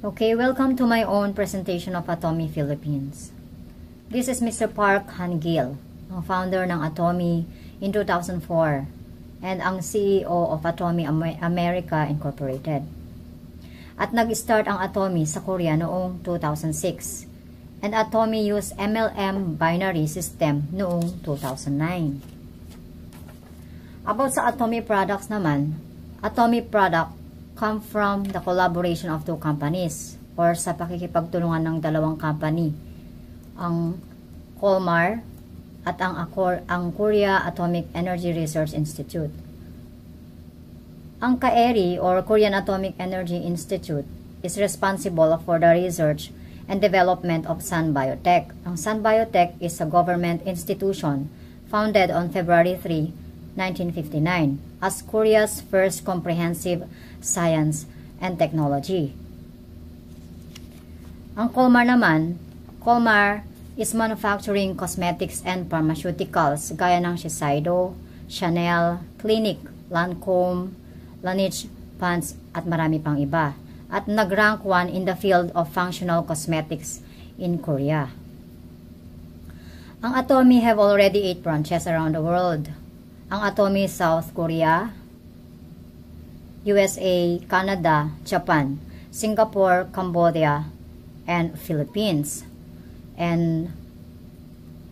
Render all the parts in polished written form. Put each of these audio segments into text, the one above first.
Okay, welcome to my own presentation of Atomy Philippines. This is Mr. Park Han-gil, ang founder ng Atomy in 2004 and ang CEO of Atomy America Incorporated. At nag-start ang Atomy sa Korea noong 2006 and Atomy used MLM binary system noong 2009. About sa Atomy products naman, Atomy product come from the collaboration of two companies or sa pakikipagtulungan ng dalawang company, ang Kolmar at ang Korea Atomic Energy Research Institute. Ang KAERI or Korean Atomic Energy Institute is responsible for the research and development of Sun Biotech. Ang Sun Biotech is a government institution founded on February 3, 1959 as Korea's first comprehensive science and technology. Ang Kolmar naman, Kolmar is manufacturing cosmetics and pharmaceuticals gaya ng Shiseido, Chanel, Clinique, Lancome, Laneige, Pants at marami pang iba. At nag-rank 1 in the field of functional cosmetics in Korea. Ang Atomy have already 8 branches around the world. Ang Atomy South Korea, USA, Canada, Japan, Singapore, Cambodia, and Philippines. And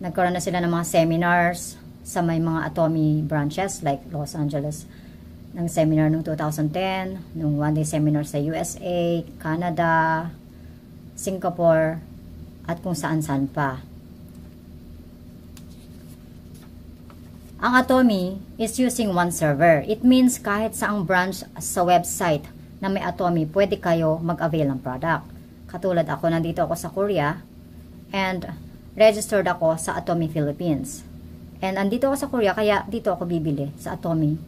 nagkaroon na sila ng mga seminars sa may mga Atomy branches like Los Angeles ng seminar noong 2010, nung one-day seminar sa USA, Canada, Singapore, at kung saan-saan pa. Ang Atomy is using one server. It means kahit saang branch sa website na may Atomy, pwede kayo mag-avail ng product. Katulad ako, nandito ako sa Korea and registered ako sa Atomy Philippines. And andito ako sa Korea, kaya dito ako bibili sa Atomy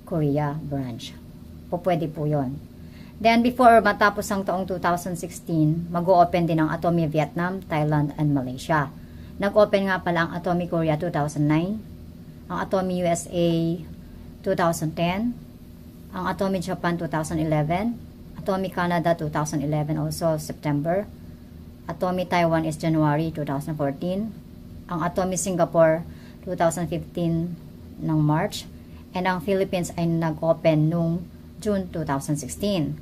Korea branch. Pwede po yun. Then before matapos ang taong 2016, mag-o-open din ang Atomy Vietnam, Thailand, and Malaysia. Nag-open nga pala ang Atomy Korea 2009, ang Atomy USA 2010, ang Atomy Japan 2011, Atomy Canada 2011 also September, Atomy Taiwan is January 2014, ang Atomy Singapore 2015 ng March, and ang Philippines ay nag-open noong June 2016.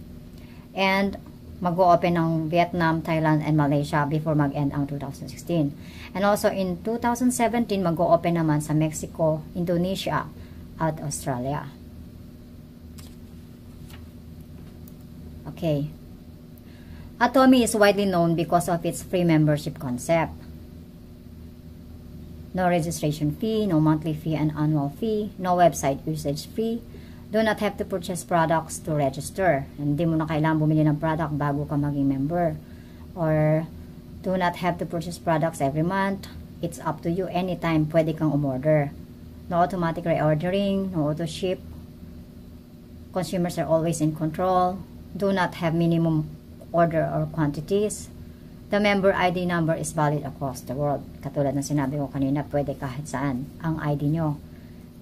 And mag-o-open ng Vietnam, Thailand, and Malaysia before mag-end ang 2016. And also in 2017, mag-o-open naman sa Mexico, Indonesia, at Australia. Okay. Atomy is widely known because of its free membership concept. No registration fee, no monthly fee and annual fee, no website usage fee. Do not have to purchase products to register. Hindi mo na kailangan bumili ng product bago ka maging member. Or do not have to purchase products every month. It's up to you. Anytime pwede kang umorder. No automatic reordering, no auto ship. Consumers are always in control. Do not have minimum order or quantities. The member ID number is valid across the world. Katulad ng sinabi ko kanina, pwede kahit saan ang ID nyo.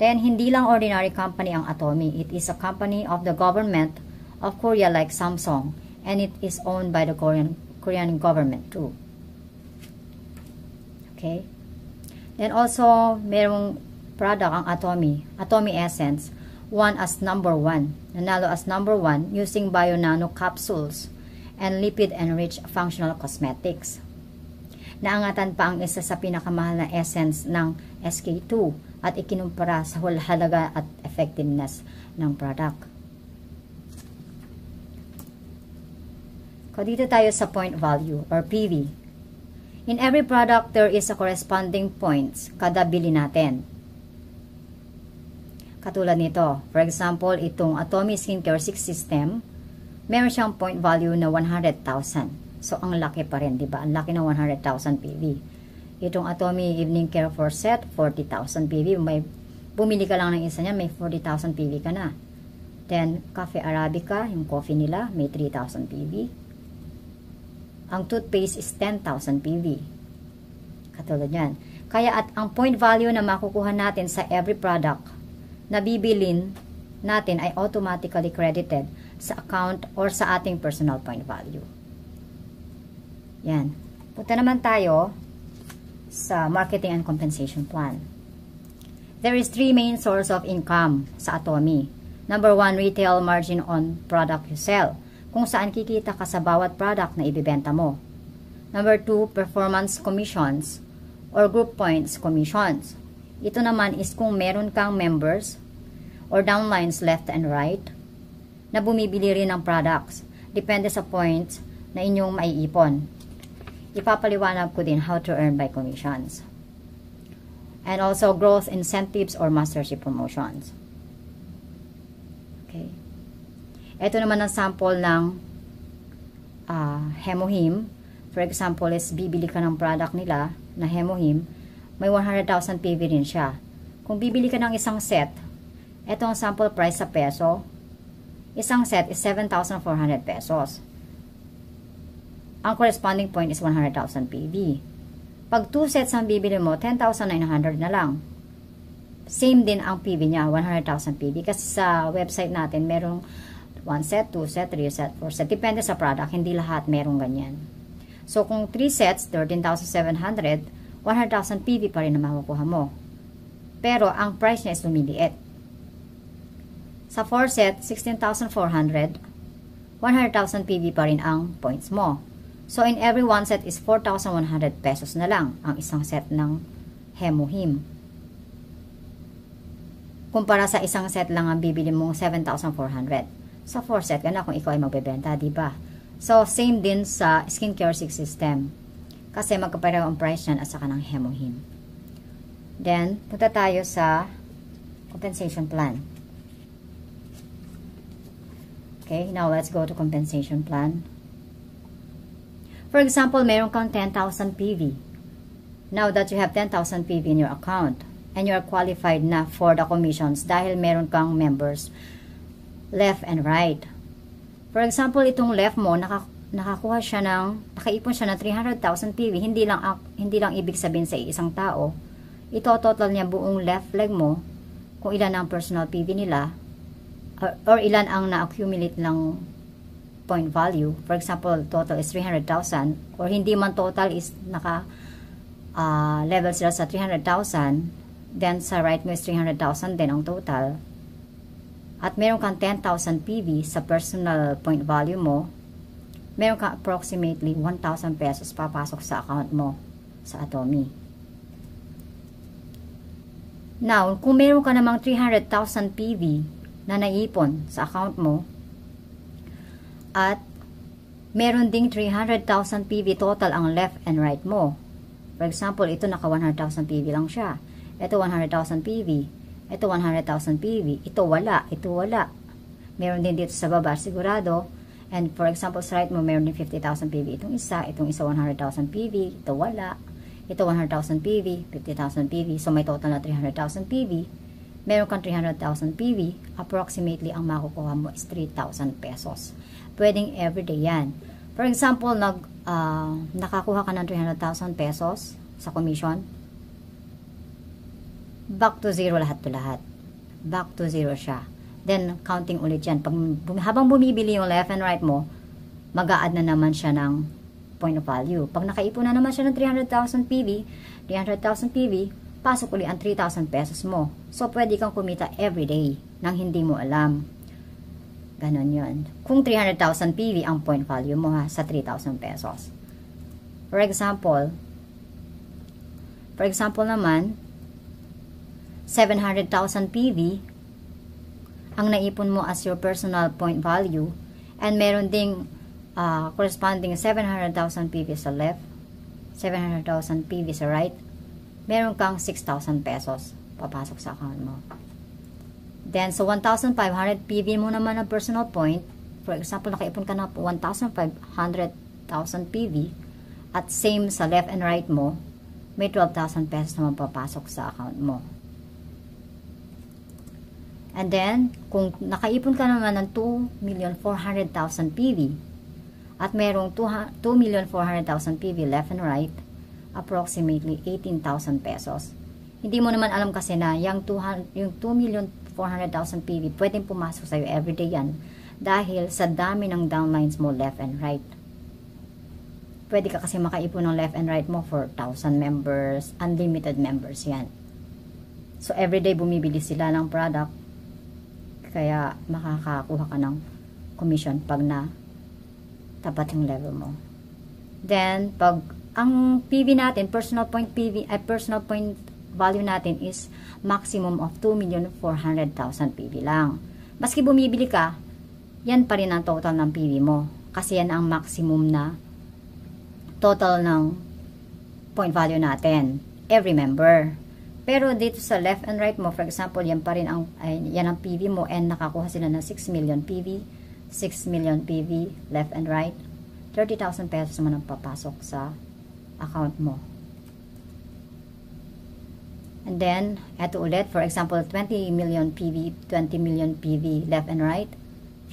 Then, hindi lang ordinary company ang Atomy. It is a company of the government of Korea like Samsung. And it is owned by the Korean government too. Okay? Then also, merong product ang Atomy. Atomy Essence. Won as number 1. Nanalo as number 1 using bio-nano capsules and lipid-enriched functional cosmetics. Naangatan pa ang isa sa pinakamahal na essence ng SK2 at ikinumpara sa halaga at effectiveness ng product. Dito tayo sa point value or PV. In every product, there is a corresponding points kada bili natin. Katulad nito, for example, itong Atomy Skincare 6 System, meron siyang point value na 100,000. So, ang laki pa rin, diba? Ang laki ng 100,000 PV. Itong Atomy Evening Care for Set, 40,000 PV. May, bumili ka lang ng isa niya, may 40,000 PV ka na. Then, Cafe Arabica, yung coffee nila, may 3,000 PV. Ang toothpaste is 10,000 PV. Katulad yan. Kaya at ang point value na makukuha natin sa every product na bibilin natin ay automatically credited sa account or sa ating personal point value. Yan. Punta naman tayo sa marketing and compensation plan. There is 3 main source of income sa Atomy. Number 1, retail margin on product you sell, kung saan kikita ka sa bawat product na ibibenta mo. Number 2, performance commissions or group points commissions. Ito naman is kung meron kang members or downlines left and right na bumibili rin ng products. Depende sa points na inyong maiipon. Ipapaliwanag ko din how to earn by commissions. And also growth incentives or mastership promotions. Okay. Ito naman ang sample ng Hemohim. For example, is bibili ka ng product nila na Hemohim, may 100,000 PV rin siya. Kung bibili ka ng isang set, ito ang sample price sa peso. Isang set is 7,400 pesos. Ang corresponding point is 100,000 PV. Pag 2 sets ang bibili mo, 10,900 na lang. Same din ang PV niya, 100,000 PV. Kasi sa website natin, merong 1 set, 2 set, 3 set, 4 set. Depende sa product, hindi lahat merong ganyan. So, kung 3 sets, 13,700, 100,000 PV pa rin na makukuha mo. Pero, ang price niya is lumiliit. Sa 4 set, 16,400, 100,000 PV pa rin ang points mo. So, in every 1 set is 4,100 pesos na lang ang isang set ng Hemohim. Kumpara sa isang set lang ang bibili mong 7,400. Sa 4 set ka na kung ikaw ay magbebenta, diba? So, same din sa skincare system. Kasi magkapareho ang price niyan at saka ng Hemohim. Then, punta tayo sa compensation plan. Okay, now let's go to compensation plan. For example, meron kang 10,000 PV. Now that you have 10,000 PV in your account and you are qualified na for the commissions dahil meron kang members left and right. For example, itong left mo, nakakuha siya nakaipon siya ng 300,000 PV. Hindi lang ibig sabihin sa isang tao. Ito total niya buong left leg mo, kung ilan ang personal PV nila, or ilan ang na-accumulate ng point value. For example, total is 300,000 or hindi man total is level sila sa 300,000, then sa right mo is 300,000 din ang total. At meron kang 10,000 PV sa personal point value mo, meron kang approximately 1,000 pesos papasok sa account mo sa Atomy. Now, kung meron ka namang 300,000 PV na naipon sa account mo, at meron ding 300,000 PV total ang left and right mo. For example, ito naka 100,000 PV lang siya. Ito 100,000 PV. Ito 100,000 PV. Ito wala. Ito wala. Meron din dito sa baba, sigurado. And for example, sa right mo, meron din 50,000 PV. Itong isa 100,000 PV. Ito wala. Ito 100,000 PV, 50,000 PV. So may total na 300,000 PV. Meron kang 300,000 PV. Approximately, ang makukuha mo is 3,000 pesos. Pwedeng everyday yan. For example, nakakuha ka ng 300,000 pesos sa commission. Back to zero lahat to lahat. Back to zero siya. Then, counting ulit yan. Habang bumibili yung left and right mo, mag-a-add na naman siya ng point of value. Pag nakaipon na naman siya ng 300,000 PV, pasok ulit ang 3,000 pesos mo. So, pwede kang kumita everyday nang hindi mo alam. Ganon yun. Kung 300,000 PV ang point value mo ha, sa 3,000 pesos. For example naman, 700,000 PV ang naipon mo as your personal point value, and meron ding corresponding 700,000 PV sa left, 700,000 PV sa right, meron kang 6,000 pesos papasok sa account mo. Then, so 1,500 PV mo naman ang personal point. For example, nakaipon ka na 1,500,000 PV at same sa left and right mo, may 12,000 pesos naman papasok sa account mo. And then, kung nakaipon ka naman ng 2,400,000 PV at merong 2,400,000 PV left and right, approximately 18,000 pesos. Hindi mo naman alam kasi na yung 2,400,000 PV pwedeng pumasok sa'yo everyday yan dahil sa dami ng downlines mo left and right. Pwede ka kasi makaipon ng left and right mo for 1,000 members, unlimited members yan. So, everyday bumibili sila ng product, kaya makakakuha ka ng commission pag na tapat yung level mo. Then, pag ang PV natin, personal point value natin is maximum of 2,400,000 PV lang. Maski bumibili ka, yan pa rin ang total ng PV mo. Kasi yan ang maximum na total ng point value natin. Every member. Pero dito sa left and right mo, for example, yan pa rin ang, yan ang PV mo and nakakuha sila ng 6 million PV. 6 million PV, left and right. 30,000 pesos naman ang papasok sa account mo. And then, eto ulit, for example, 20 million PV, 20 million PV, left and right,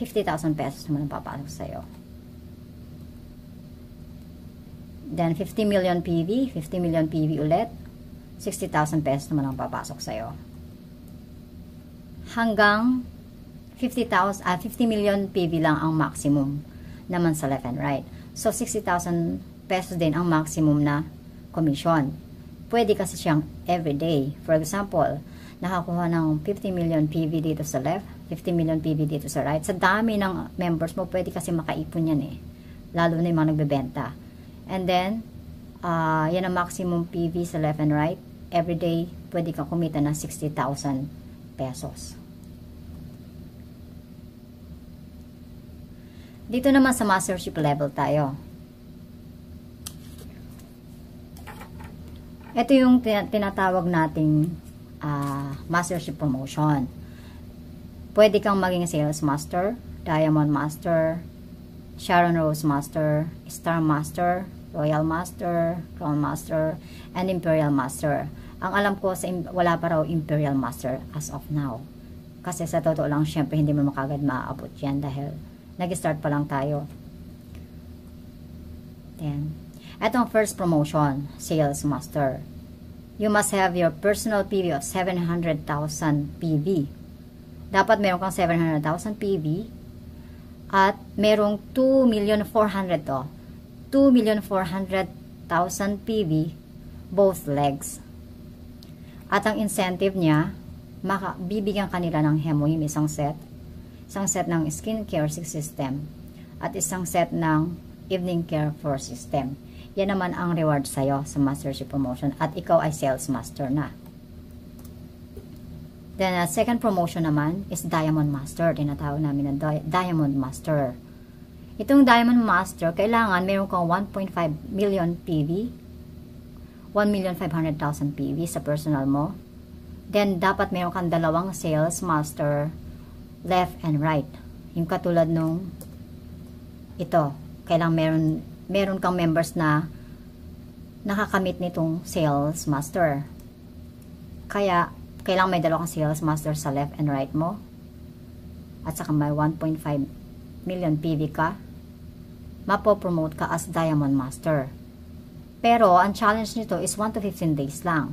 50,000 pesos naman ang papasok sa'yo. Then, 50 million PV, 50 million PV ulit, 60,000 pesos naman ang papasok sa'yo. Hanggang 50 million PV lang ang maximum naman sa left and right. So, 60,000 pesos din ang maximum na commission. Pwede kasi siyang everyday. For example, nakakuha ng 50 million PV dito sa left, 50 million PV dito sa right. Sa dami ng members mo, pwede kasi makaipon yan eh. Lalo na yung mga nagbebenta. And then, yan ang maximum PV sa left and right. Everyday, pwede kang kumita ng 60,000 pesos. Dito naman sa mastership level tayo. Ito yung tinatawag nating mastership promotion. Pwede kang maging sales master, diamond master, Sharon Rose master, star master, royal master, crown master, and imperial master. Ang alam ko, wala pa raw imperial master as of now. Kasi sa totoo lang, syempre hindi mo makagad maaabot yan dahil nag-start pa lang tayo. Then, etong first promotion, sales master. You must have your personal PV of 700,000 PV. Dapat meron kang 700,000 PV at merong 2,400,000 to. 2,400,000 PV both legs. At ang incentive niya, bibigyan kanila ng Hemohim isang set ng skincare system, at isang set ng evening care for system. Yan naman ang reward sa'yo sa mastership promotion at ikaw ay sales master na. Then, second promotion naman is diamond master. Tinatawag namin na diamond master. Itong diamond master, kailangan meron kang 1.5 million PV, 1,500,000 PV sa personal mo. Then, dapat meron kang dalawang sales master, left and right. Yung katulad nung ito. Kailangan meron kang members na nakakamit nitong sales master. Kaya, kailangan may dalawang sales master sa left and right mo. At saka may 1.5 million PV ka. Mapopromote ka as diamond master. Pero, ang challenge nito is 1 to 15 days lang.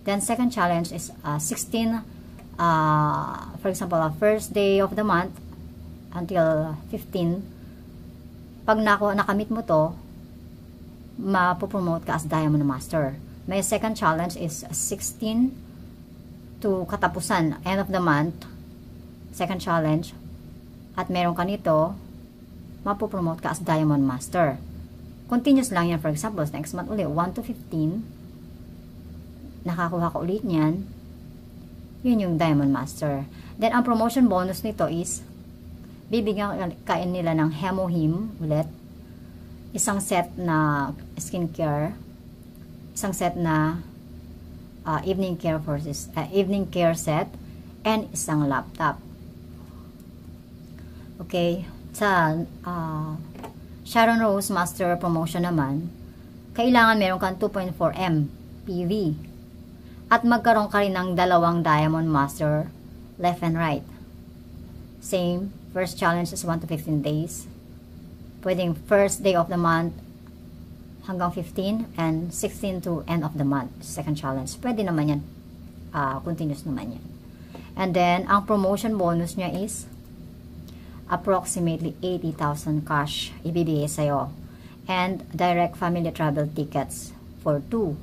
Then, second challenge is 16, for example, first day of the month until 15. Pag nakamit mo to, mapopromote ka as diamond master. May second challenge is 16 to katapusan, end of the month, second challenge. At meron ka nito, mapopromote ka as diamond master. Continuous lang yan. For example, next month ulit, 1 to 15, nakakuha ka ulit niyan, yun yung diamond master. Then, ang promotion bonus nito is, bibigyan kain nila ng Hemohim ulit, isang set na skincare, isang set na evening care set, and isang laptop. Okay, sa Sharon Rose Master Promotion naman, kailangan meron kang 2.4M PV at magkaroon ka rin ng dalawang Diamond Master left and right. Same, first challenge is 1 to 15 days. Pwedeng first day of the month hanggang 15 and 16 to end of the month. Second challenge. Pwede naman yan. Continuous naman yan. And then, ang promotion bonus niya is approximately 80,000 cash ibibigay sa'yo. and direct family travel tickets for 2.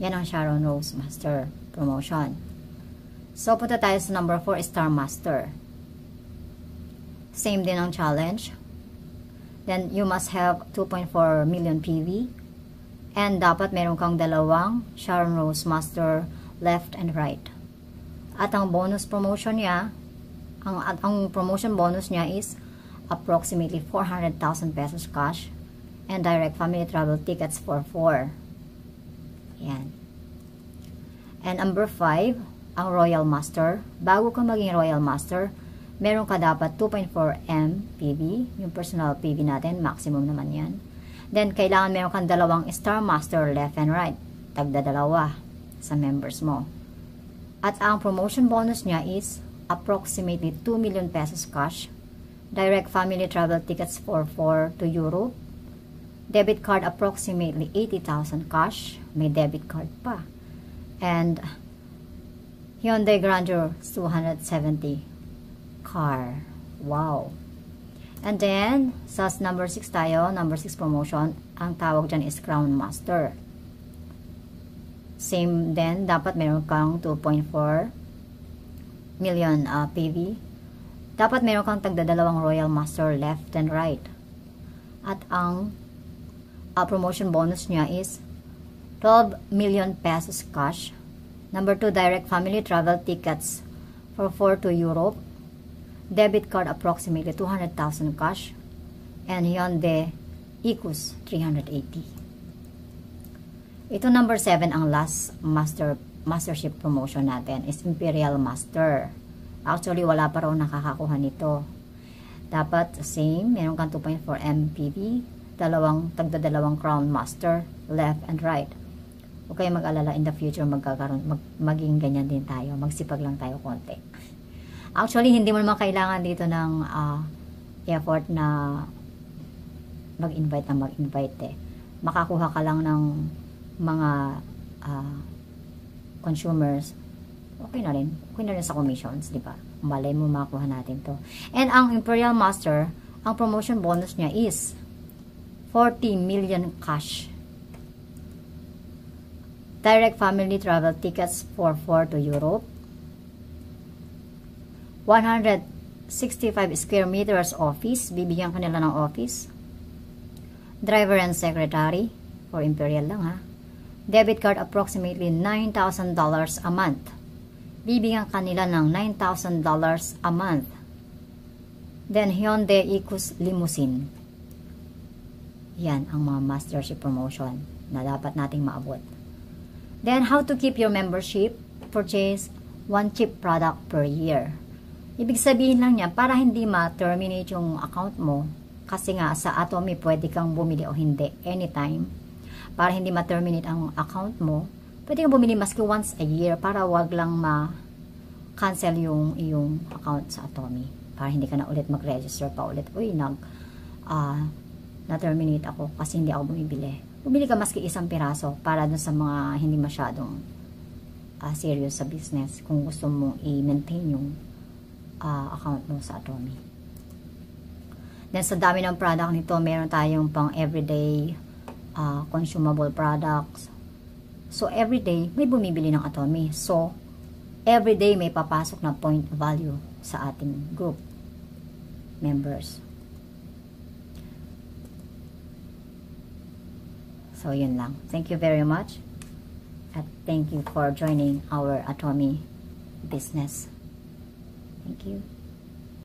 Yan ang Sharon Rose Master promotion. So, punta tayo sa number 4, Star Master. Same din ang challenge. Then, you must have 2.4 million PV. And dapat meron kang dalawang Sharon Rose Master left and right. At ang bonus promotion niya, ang promotion bonus niya is approximately 400,000 pesos cash and direct family travel tickets for 4. Yan. And number 5, ang Royal Master. Bago ka maging Royal Master, meron ka dapat 2.4 M PV, yung personal PV natin, maximum naman yan. Then, kailangan meron kang dalawang Star Master left and right, tagda-dalawa sa members mo. At ang promotion bonus niya is approximately 2 million pesos cash, direct family travel tickets for 4 to Europe, debit card approximately 80,000 cash, may debit card pa, and Hyundai Grandeur 270 car. Wow! And then, sa number 6 tayo, number 6 promotion, ang tawag dyan is Crown Master. Same din, dapat meron kang 2.4 million PV. Dapat meron kang tagdadalawang Royal Master left and right. At ang promotion bonus niya is 12 million pesos cash. Number 2, direct family travel tickets for 4 to Europe. Debit card approximately 200,000 cash. And Hyundai Ecus 380. Ito number 7, ang last mastership promotion natin is Imperial Master. Actually, wala pa raw nakakakuha nito. Dapat same, meron kang 2.4 MPV, tagdadalawang Crown Master, left and right. Huwag kayo mag-alala, in the future maging ganyan din tayo. Magsipag lang tayo konti. Actually, hindi mo naman kailangan dito ng effort na mag-invite eh. Makakuha ka lang ng mga consumers, okay na rin sa commissions, di ba? Malay mo makuha natin to. And ang Imperial Master, ang promotion bonus niya is 40 million cash, direct family travel tickets for 4 to Europe, 165 square meters office, bibigyan ka nila ng office, driver and secretary, for Imperial lang ha, debit card approximately $9,000 a month, bibigyan ka nila ng $9,000 a month. Then Hyundai Ecus Limousine. Yan ang mga mastership promotion na dapat nating maabot. Then, how to keep your membership? Purchase 1 cheap product per year. Ibig sabihin lang niya, para hindi ma-terminate yung account mo, kasi nga sa Atomy pwede kang bumili o hindi, anytime. Para hindi ma-terminate ang account mo, pwede kang bumili maski once a year para wag lang ma-cancel yung iyong account sa Atomy. Para hindi ka na ulit mag-register pa ulit. Uy, na-terminate ako kasi hindi ako bumibili. Bumili ka maski isang piraso para dun sa mga hindi masyadong serious sa business kung gusto mong i-maintain yung account mo sa Atomy. Then sa dami ng product nito, meron tayong pang everyday consumable products. So everyday may bumibili ng Atomy. So everyday may papasok na point value sa ating group members. So, yun lang. Thank you very much. At thank you for joining our Atomy business. Thank you.